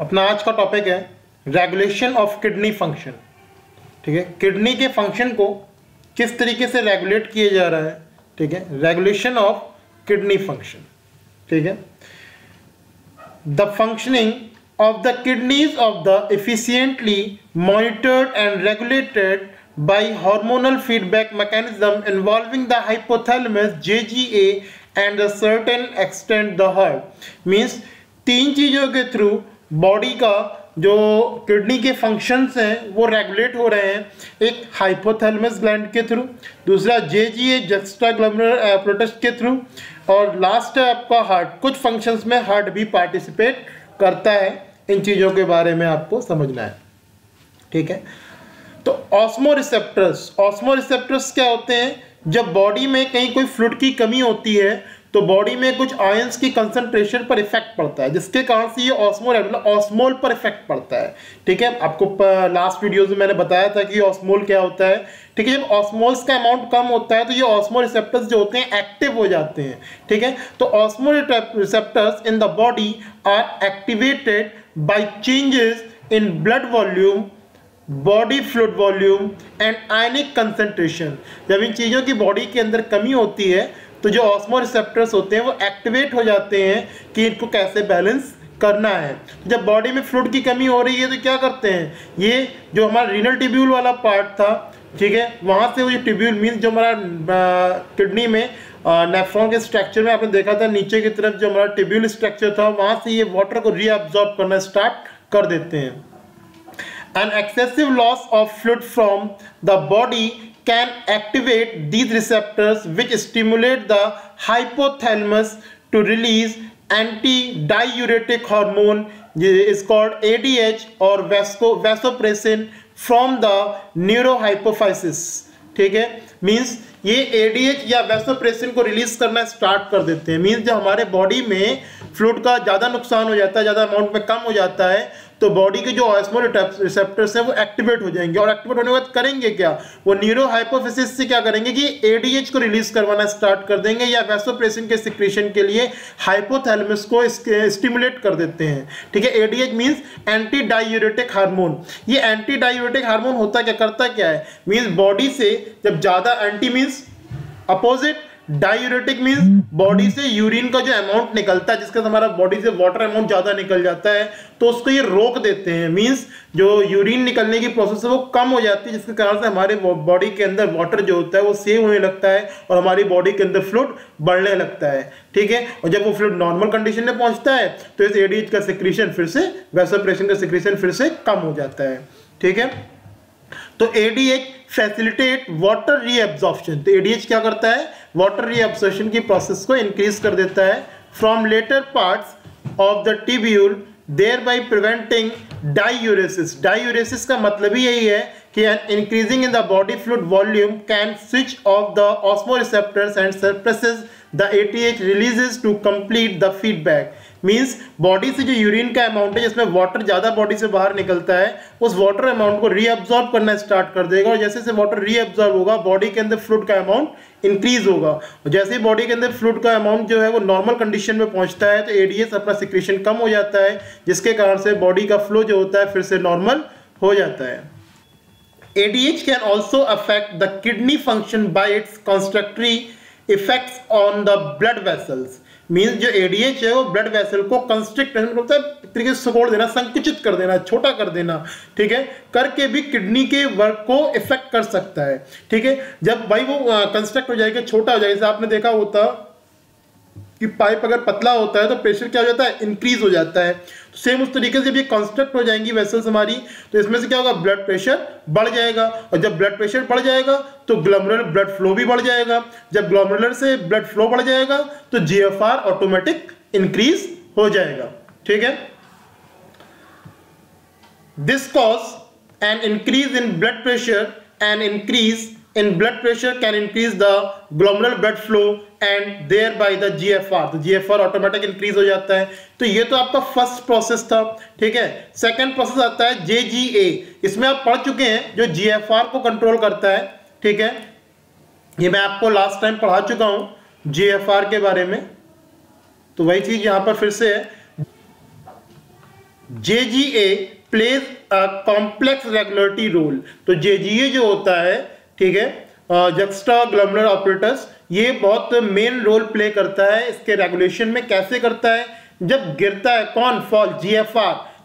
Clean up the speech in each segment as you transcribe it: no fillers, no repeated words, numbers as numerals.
अपना आज का टॉपिक है रेगुलेशन ऑफ किडनी फंक्शन। ठीक है, किडनी के फंक्शन को किस तरीके से रेगुलेट किया जा रहा है। ठीक है, रेगुलेशन ऑफ किडनी फंक्शन। ठीक है, the functioning of the kidneys of the efficiently monitored and regulated by hormonal feedback mechanism involving the hypothalamus, JGA and a certain extent the heart। means तीन चीज़ों के थ्रू बॉडी का जो kidney के functions हैं वो रेगुलेट हो रहे हैं। एक हाइपोथैलेमस ग्लैंड के थ्रू, दूसरा JGA जुक्स्टाग्लैंडुलर एपरेटस के थ्रू, और लास्ट है आपका हार्ट। कुछ फंक्शंस में हार्ट भी पार्टिसिपेट करता है। इन चीज़ों के बारे में आपको समझना है। ठीक है, तो ऑस्मोरिसेप्टर्स क्या होते हैं? जब बॉडी में कहीं कोई फ्लूइड की कमी होती है तो बॉडी में कुछ आयंस की कंसंट्रेशन पर इफेक्ट पड़ता है, जिसके कारण से ये ऑस्मोल पर इफेक्ट पड़ता है। ठीक है, आपको लास्ट वीडियोस में मैंने बताया था कि ऑस्मोल क्या होता है। ठीक है, जब ऑस्मोल्स का अमाउंट कम होता है तो ये ऑस्मोरिसेप्टर्स जो होते हैं एक्टिव हो जाते हैं। ठीक है, तो osmoreceptors in the body are activated by changes in blood volume, body fluid volume and ionic concentration. जब इन चीज़ों की बॉडी के अंदर कमी होती है तो जो ऑस्मोरिसेप्टर्स होते हैं वो एक्टिवेट हो जाते हैं कि इनको कैसे बैलेंस करना है। जब बॉडी में फ्लूइड की कमी हो रही है तो क्या करते हैं, ये जो हमारा रीनल ट्यूब्यूल वाला पार्ट था, ठीक है, वहाँ से वो जो ट्यूब्यूल मीन्स जो हमारा किडनी में नेफ्रॉन के स्ट्रक्चर में आपने देखा था नीचे की तरफ जो हमारा ट्यूब्यूल स्ट्रक्चर था, वहाँ से ये वाटर को रीअब्सॉर्ब करना स्टार्ट कर देते हैं। An excessive loss of fluid from the body can activate these receptors which stimulate the hypothalamus to release antidiuretic hormone is called ADH or vasopressin from the neurohypophysis। ठीक है, means ये ADH या vasopressin को release करना start कर देते हैं। Means जब हमारे बॉडी में फ्लूइड का ज़्यादा नुकसान हो जाता है, ज़्यादा अमाउंट में कम हो जाता है, तो बॉडी के जो ऑस्मोरिसेप्टर्स हैं वो एक्टिवेट हो जाएंगे, और एक्टिवेट होने के बाद करेंगे क्या, वो न्यूरोहाइपोफिसिस से क्या करेंगे कि ADH को रिलीज करवाना स्टार्ट कर देंगे या वैसोप्रेसिन के सिक्रीशन के लिए हाइपोथैलेमस को स्टिमुलेट कर देते हैं। ठीक है, ADH means anti diuretic hormone. ये एंटी डायूरेटिक हार्मोन होता क्या, करता क्या है, मीन्स बॉडी से जब ज़्यादा, anti means opposite, diuretic means body से यूरिन का जो अमाउंट निकलता है, जिसका हमारा बॉडी से वाटर अमाउंट ज्यादा निकल जाता है, तो उसको ये रोक देते हैं। मीन्स जो यूरिन निकलने की प्रोसेस है वो कम हो जाती है, जिसके कारण से हमारे बॉडी के अंदर वाटर जो होता है वो सेव होने लगता है और हमारी बॉडी के अंदर फ्लूइड बढ़ने लगता है। ठीक है, और जब वो फ्लूइड नॉर्मल कंडीशन में पहुंचता है तो इस ADH का सिक्रीशन फिर से, वैसोप्रेसिन का सिक्रीशन फिर से कम हो जाता है। ठीक है, तो ADH फैसिलिटेट वाटर रीअब्जॉर्प्शन। तो ADH क्या करता है, वाटर रीअब्जॉर्प्शन की प्रोसेस को इंक्रीज कर देता है from later parts of the tubule, thereby preventing diuresis. Diuresis का मतलब ही यही है कि increasing in the body fluid volume can switch off the osmoreceptors and suppresses the ADH releases to complete the feedback. Means body से जो urine का amount है, जिसमें वाटर ज़्यादा बॉडी से बाहर निकलता है, उस वाटर अमाउंट को रीअब्सॉर्ब करना स्टार्ट कर देगा, और जैसे जैसे वाटर रीअब्सॉर्ब होगा बॉडी के अंदर फ्लूइड का अमाउंट इंक्रीज होगा, और जैसे ही बॉडी के अंदर फ्लूइड का अमाउंट जो है वो नॉर्मल कंडीशन में पहुंचता है तो ADH अपना सिक्रीशन कम हो जाता है, जिसके कारण से बॉडी का फ्लो जो होता है फिर से नॉर्मल हो जाता है। ADH can also affect the kidney function by its constrictory effects on the blood vessels. Means जो ADH है वो ब्लड वेसल को कंस्ट्रिक्ट करता है, तरीके से सिकोड़ देना, संकुचित कर देना, छोटा कर देना। ठीक है, करके भी किडनी के वर्क को इफेक्ट कर सकता है। ठीक है, जब भाई वो कंस्ट्रक्ट हो जाएगा, छोटा हो जाएगा, जैसे आपने देखा होता कि पाइप अगर पतला होता है तो प्रेशर क्या हो जाता है, इंक्रीज हो जाता है। तो सेम उस तरीके से जब ये कंस्ट्रक्ट हो जाएंगी वेसल्स हमारी, तो इसमें से क्या होगा, ब्लड प्रेशर बढ़ जाएगा, और जब ब्लड प्रेशर बढ़ जाएगा तो ग्लोमेरुलर ब्लड फ्लो भी बढ़ जाएगा। जब ग्लोमेरुलर से ब्लड फ्लो बढ़ जाएगा तो GFR ऑटोमेटिक इंक्रीज हो जाएगा। ठीक है, this cause an increase in blood pressure, an increase in blood pressure can increase the glomerular blood flow and thereby the GFR। तो GFR ऑटोमेटिक इंक्रीज हो जाता है। तो ये तो आपका फर्स्ट प्रोसेस था। ठीक है, सेकंड प्रोसेस आता है JGA। इसमें आप पढ़ चुके हैं, जो GFR को कंट्रोल करता है। ठीक है, ये मैं आपको लास्ट टाइम पढ़ा चुका हूं GFR के बारे में, तो वही चीज यहां पर फिर से है। JGA plays a complex regulatory role. तो JGA जो होता है, ठीक है, जक्स्टा ग्लोमेरुलर ऑपरेटस, ये बहुत मेन रोल प्ले करता है इसके रेगुलेशन में। कैसे करता है? जब गिरता है कौन? फॉल,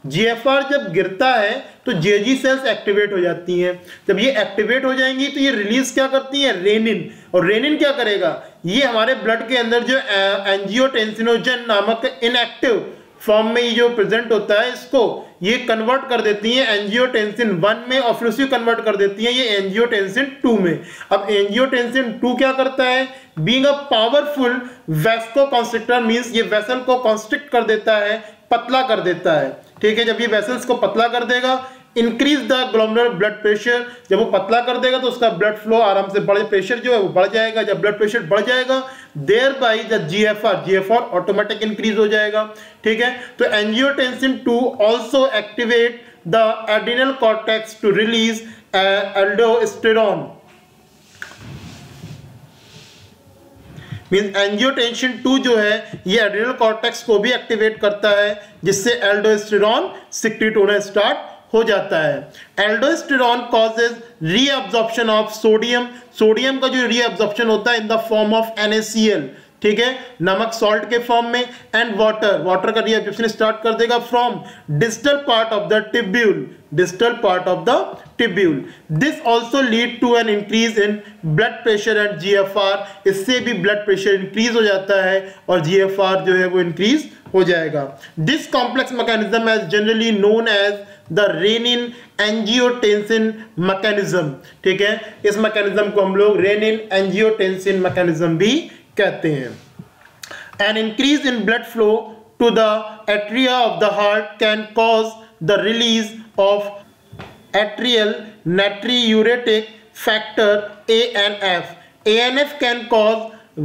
GFR जब गिरता है तो JG सेल्स एक्टिवेट हो जाती हैं। जब ये एक्टिवेट हो जाएंगी तो ये रिलीज क्या करती हैं? रेनिन। और रेनिन क्या करेगा? ये हमारे ब्लड के अंदर जो एंजियोटेंसिनोजन नामक इनएक्टिव फॉर्म में ये जो प्रेजेंट होता है, इसको ये कन्वर्ट कर देती हैं एंजियोटेंसिन 1 में, और फिर उसी कन्वर्ट कर देती हैं ये एंजियोटेंसिन 2 में। अब एंजियोटेंसिन 2 क्या करता है? बीइंग अ पावरफुल वैस्कोकॉन्स्ट्रिक्टर, मींस ये वेसल को कॉन्स्ट्रिक्ट कर देता है, पतला कर देता है, ठीक है। जब ये वेसल्स को पतला कर देगा, increase the glomerular blood pressure, जब वो पतला कर देगा तो उसका ब्लड फ्लो आराम से बढ़, प्रेशर जो है वो बढ़ जाएगा। जब ब्लड प्रेशर बढ़ जाएगा, देयर बाई द GFR ऑटोमेटिक इंक्रीज हो जाएगा, ठीक है। तो angiotensin 2 also activate the adrenal cortex to release aldosterone, means angiotensin 2 जो है ये एड्रिनल कॉर्टेक्स को भी एक्टिवेट करता है, जिससे एल्डोस्टेरोन सिक्रीट होना स्टार्ट हो जाता है। Aldosterone causes reabsorption of sodium, sodium का जो रीअब्जॉर्प्शन होता है in the form of NaCl, ठीक है, नमक सॉल्ट के फॉर्म में, एंड वाटर का रीअब्जॉर्प्शन स्टार्ट कर देगा from distal part of the tubule, this also lead to an increase in blood pressure and GFR, इससे भी ब्लड प्रेशर इंक्रीज हो जाता है और GFR जो है वो इंक्रीज हो जाएगा। This complex mechanism is generally known as the renin angiotensin mechanism, ठीक है। इस मैकेनिज्म को हम लोग रेनिन एंजियोटेंसिन मैकेनिज्म भी कहते हैं। An increase in blood flow to the atria of the heart can cause the release of atrial natriuretic factor ANF. ANF can cause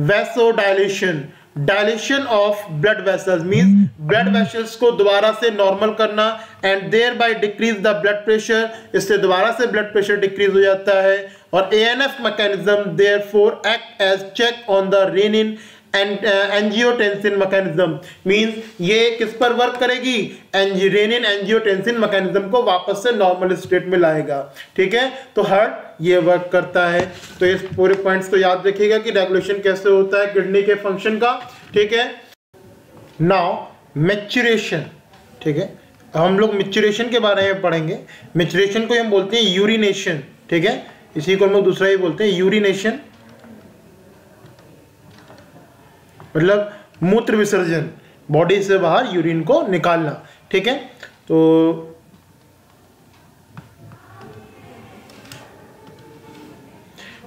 vasodilation, dilation of blood vessels, means blood vessels को दोबारा से normal करना, and thereby decrease the blood pressure, इससे दोबारा से blood pressure decrease हो जाता है। और ANF mechanism therefore act as check on the renin and angiotensin mechanism, means ये किस पर वर्क करेगी? रेनिन एंजियोटेंसिन मैकेनिज्म को वापस से नॉर्मल स्टेट में लाएगा, ठीक है। तो हार्ट ये वर्क करता है। तो इस पूरे पॉइंट्स को याद रखिएगा कि रेगुलेशन कैसे होता है किडनी के फंक्शन का, ठीक है। नाउ मैच्योरेशन, ठीक है, हम लोग मैच्योरेशन के बारे में पढ़ेंगे। मैच्योरेशन को हम बोलते हैं यूरिनेशन, ठीक है, इसी को हम लोग दूसरा ही बोलते हैं यूरिनेशन, मतलब मूत्र विसर्जन, बॉडी से बाहर यूरिन को निकालना, ठीक है। तो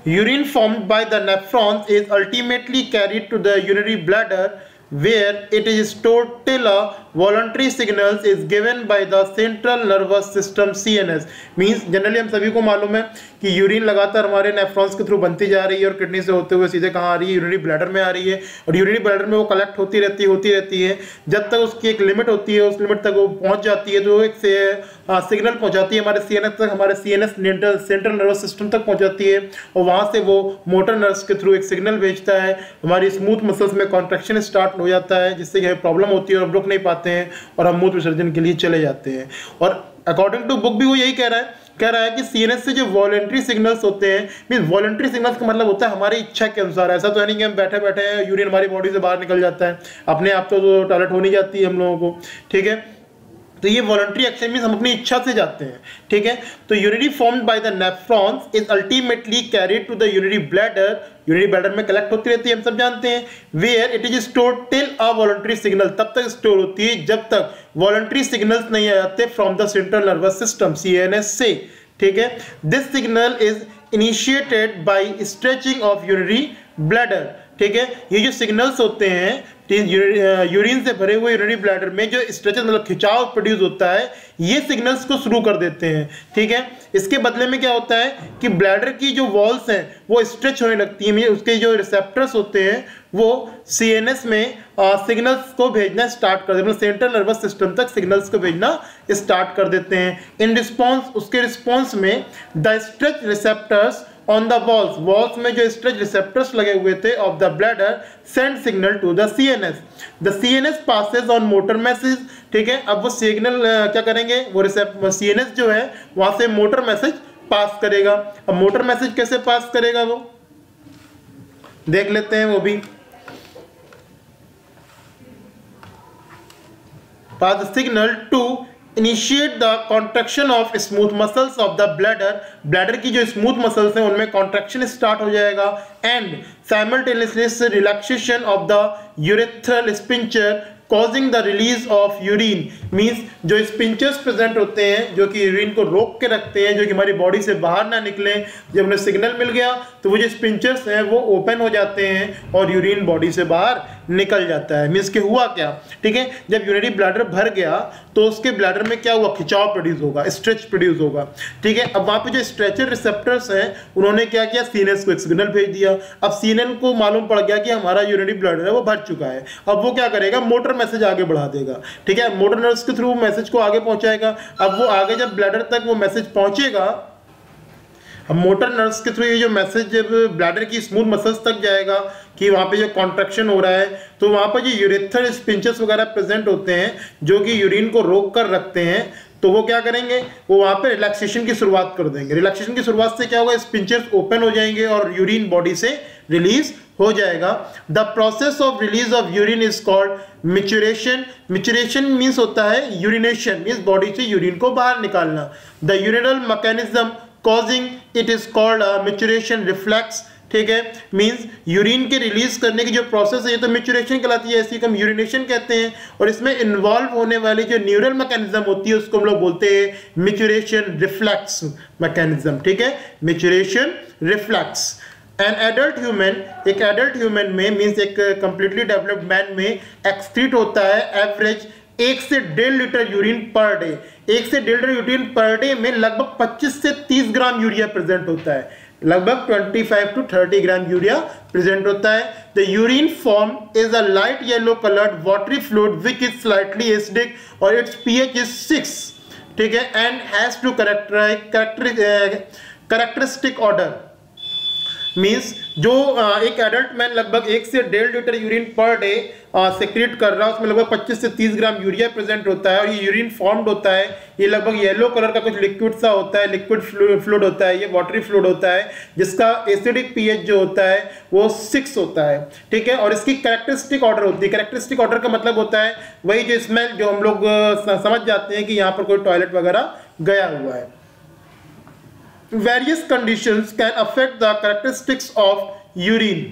urine formed by the nephrons is ultimately carried to the urinary bladder where it is stored till a voluntary signals is given by the central nervous system CNS, means generally हम सभी को मालूम है कि यूरिन लगातार हमारे nephrons के through बनती जा रही है और किडनी से होते हुए सीधे कहाँ आ रही है? यूरिनरी ब्लैडर में आ रही है, और यूरिनरी ब्लैडर में वो कलेक्ट होती रहती है जब तक उसकी एक लिमिट होती है, उस लिमिट तक वो पहुंच जाती है, तो एक सिग्नल पहुंचाती है हमारे CNS तक, हमारे CNS सेंट्रल नर्वस सिस्टम तक पहुंचाती है, और वहां से वो मोटर नर्व्स के थ्रू एक सिग्नल भेजता है, हमारी स्मूथ मसल्स में कॉन्ट्रैक्शन स्टार्ट हो जाता है, जिससे यह प्रॉब्लम होती है और रुक नहीं पाते हैं और हम मूत्र विसर्जन के लिए चले जाते हैं। और अकॉर्डिंग टू बुक भी वो यही कह रहा है कि CNS से जो वॉलंटरी सिग्नल्स होते हैं, मींस वॉलंटरी सिग्नल्स का मतलब होता है हमारी इच्छा के अनुसार, ऐसा तो है नहीं कि हम बैठे बैठे हैं यूरिन हमारी बॉडी से बाहर निकल जाता है अपने आप, तो टॉयलेट हो नहीं जाती है हम लोगों को, ठीक है। तो ये वॉलंटरी एक्शन मींस हम अपनी इच्छा से जाते हैं, ठीक है। तो urinary formed by the nephrons is ultimately carried to the urinary bladder में कलेक्ट होती रहती है, हम सब जानते हैं, where it is stored till a voluntary signal, तब तक स्टोर होती है जब तक वॉलंटरी सिग्नल्स नहीं आ जाते from the central nervous system CNS से, ठीक है। This signal is initiated by stretching of urinary bladder, ठीक है। ये जो सिग्नल्स होते हैं यूरिन से भरे हुए यूरिनरी ब्लैडर में जो स्ट्रेचेस मतलब खिंचाव प्रोड्यूस होता है, ये सिग्नल्स को शुरू कर देते हैं, ठीक है। इसके बदले में क्या होता है कि ब्लैडर की जो वॉल्स हैं वो स्ट्रेच होने लगती हैं, उसके जो रिसेप्टर्स होते हैं वो CNS में सिग्नल्स को भेजना स्टार्ट कर देते हैं, मतलब सेंट्रल नर्वस सिस्टम तक सिग्नल्स को भेजना स्टार्ट कर देते हैं। इन रिस्पॉन्स, उसके रिस्पॉन्स में the stretch receptors on the walls में जो स्ट्रेच रिसेप्टर्स लगे हुए थे of the bladder send signal to the CNS. The CNS passes on motor message, ठीक है। अब वो सिग्नल क्या करेंगे, वो सीएनएस जो है वहां से मोटर मैसेज पास करेगा। अब मोटर मैसेज कैसे पास करेगा वो देख लेते हैं। वो भी pass the signal to initiate the contraction of smooth muscles of the bladder की जो smooth muscles हैं उनमें contraction start हो जाएगा and simultaneous relaxation of the urethral sphincter causing the release of urine। Means जो स्पिंचर्स प्रेजेंट होते हैं जो कि यूरिन को रोक के रखते हैं, जो कि हमारी बॉडी से बाहर ना निकले, जब उन्हें सिग्नल मिल गया तो वो जो स्पिंचर्स हैं वो ओपन हो जाते हैं और यूरिन बॉडी से बाहर निकल जाता है। मीन्स कि हुआ क्या, ठीक है, जब यूरिनरी ब्लैडर भर गया तो उसके ब्लैडर में क्या हुआ, खिंचाव प्रोड्यूस होगा, स्ट्रेच प्रोड्यूस होगा, ठीक है। अब वहाँ पे जो स्ट्रेचर रिसेप्टर्स हैं उन्होंने क्या किया, सीएनएस को एक सिग्नल भेज दिया। अब सीएनएस को मालूम पड़ गया कि हमारा यूरिनरी ब्लैडर है वो भर चुका है। अब वो क्या करेगा, मोटर मैसेज आगे बढ़ा देगा, ठीक है, मोटर नर्व्स के थ्रू मैसेज को आगे पहुंचाएगा। अब वो आगे जब ब्लैडर तक वो मैसेज पहुंचेगा, अब मोटर नर्व्स के थ्रू ये जो मैसेज जब ब्लैडर की स्मूथ मसल्स तक जाएगा कि वहाँ पे जो कॉन्ट्रैक्शन हो रहा है, तो वहाँ पर जो यूरेथ्रल स्पिंचर्स वगैरह प्रेजेंट होते हैं जो कि यूरिन को रोक कर रखते हैं, तो वो क्या करेंगे, वो वहाँ पे रिलैक्सेशन की शुरुआत कर देंगे। रिलैक्सेशन की शुरुआत से क्या होगा, स्पिंचर्स ओपन हो जाएंगे और यूरिन बॉडी से रिलीज हो जाएगा। The process of release of urine is called micturition. Micturition means होता है यूरिनेशन, मीन्स बॉडी से यूरिन को बाहर निकालना। The urinal mechanism causing it is called micturition reflex, ठीक है, मींस यूरिन के रिलीज करने की जो प्रोसेस है ये तो मिचुरेशन कहलाती है, ऐसी हम यूरिनेशन कहते हैं। और इसमें इन्वॉल्व होने वाली जो न्यूरल मैकेनिज्म होती है उसको हम लोग बोलते हैं मिचुरेशन रिफ्लेक्स मैकेनिज्म, ठीक है, मिचुरेशन रिफ्लेक्स। एन एडल्ट ह्यूमन, एक एडल्ट ह्यूमन में मींस एक कंप्लीटली डेवलप्ड मैन में एक्सक्रीट होता है एवरेज 1 से 1.5 लीटर यूरिन पर डे। 1 से 1.5 लीटर यूरिन पर डे में लगभग 25 से 30 ग्राम यूरिया प्रेजेंट होता है, लगभग 25 to 30 ग्राम यूरिया प्रेजेंट होता है। The urine form is a light yellow coloured watery fluid which is slightly acidic और इट्स पीएच इज 6, ठीक है, and has two characteristic order. Means जो एक एडल्ट मैन लगभग 1 से 1.5 litre urine per day secrete कर रहा है, उसमें लगभग 25 से 30 ग्राम यूरिया प्रेजेंट होता है और ये यूरिन फॉर्म्ड होता है, ये लगभग येलो कलर का कुछ लिक्विड सा होता है, लिक्विड फ्लूइड होता है, ये वाटरी फ्लूइड होता है जिसका एसिडिक पीएच जो होता है वो 6 होता है, ठीक है। और इसकी कैरेक्टरिस्टिक ऑर्डर होती है। कैरेक्टरिस्टिक ऑर्डर का मतलब होता है वही जो स्मेल जो हम लोग समझ जाते हैं कि यहाँ पर कोई टॉयलेट वगैरह गया हुआ है। Various conditions can affect the characteristics of urine।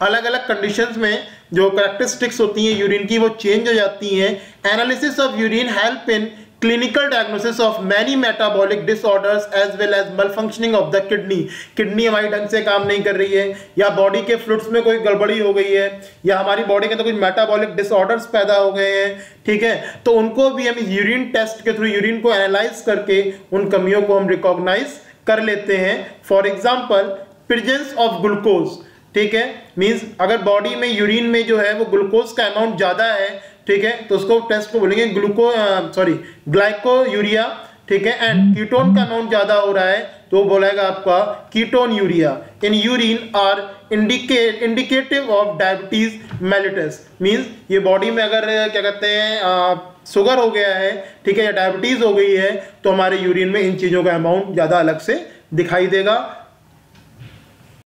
अलग अलग कंडीशंस में जो कैरेक्टरिस्टिक्स होती हैं यूरिन की वो चेंज हो जाती हैं। Analysis of urine help in clinical diagnosis of many metabolic disorders as well as malfunctioning of the kidney. Kidney हमारी ढंग से काम नहीं कर रही है, या बॉडी के फ्लूइड्स में कोई गड़बड़ी हो गई है, या हमारी बॉडी के अंदर कुछ मेटाबॉलिक डिसऑर्डर्स पैदा हो गए हैं, ठीक है, तो उनको भी हम यूरिन टेस्ट के थ्रू यूरिन को एनालाइज करके उन कमियों को हम रिकॉग्नाइज कर लेते हैं। For example presence of glucose, ठीक है, मींस अगर बॉडी में यूरिन में जो है वो ग्लूकोज का अमाउंट ज्यादा है, ठीक है, तो उसको टेस्ट को बोलेंगे ग्लाइकोयूरिया, ठीक है, एंड कीटोन का अमाउंट ज्यादा हो रहा है तो वो बोलेगा आपका ketone urea. In urine are indicative of diabetes mellitus, means ये बॉडी में अगर क्या कहते हैं शुगर हो गया है, ठीक है, या डायबिटीज हो गई है तो हमारे यूरिन में इन चीजों का अमाउंट ज्यादा अलग से दिखाई देगा।